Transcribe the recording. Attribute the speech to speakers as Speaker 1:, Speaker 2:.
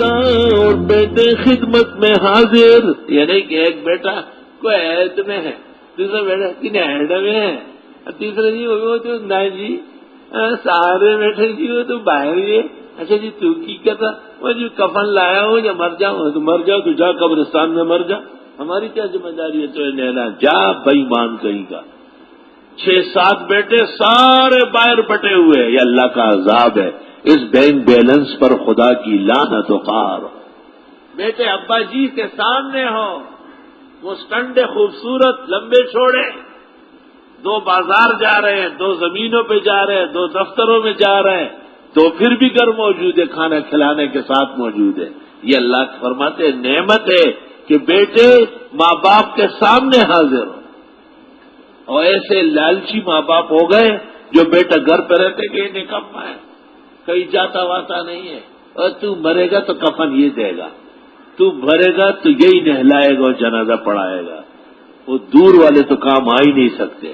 Speaker 1: ہوگا اور بیٹے خدمت میں حاضر، یعنی کہ ایک بیٹا کوئی عہد میں ہے، دوسرا بیٹا کن عہد میں ہے، تیسرا جی وہ تو نہیں جی سارے بیٹھے جی وہ تو باہر ہی ہے۔ اچھا جی تو کی کہتا وہ جی کفن لایا ہو یا مر جاؤ، تو مر جاؤ تو جا قبرستان میں مر جا، ہماری کیا ذمہ داری ہے تو لینا، جا بے ایمان کہیں کا۔ 6-7 بیٹے سارے باہر بٹے ہوئے، یہ اللہ کا عذاب ہے، اس بینک بیلنس پر خدا کی لعنت و قہر۔ بیٹے ابا جی کے سامنے ہو، وہ سٹنڈے خوبصورت لمبے چھوڑے، 2 بازار جا رہے ہیں، 2 زمینوں پہ جا رہے ہیں، 2 دفتروں میں جا رہے ہیں، تو پھر بھی گھر موجود ہے، کھانا کھلانے کے ساتھ موجود ہے۔ یہ اللہ فرماتے ہیں نعمت ہے کہ بیٹے ماں باپ کے سامنے حاضر ہو، اور ایسے لالچی ماں باپ ہو گئے جو بیٹا گھر پہ رہتے کہ یہ نکما ہے، کہیں جاتا واتا نہیں ہے، اور تو مرے گا تو کفن یہ دے گا، تو مرے گا تو یہی نہلائے گا اور جنازہ پڑھائے گا، وہ دور والے تو کام آ ہی نہیں سکتے۔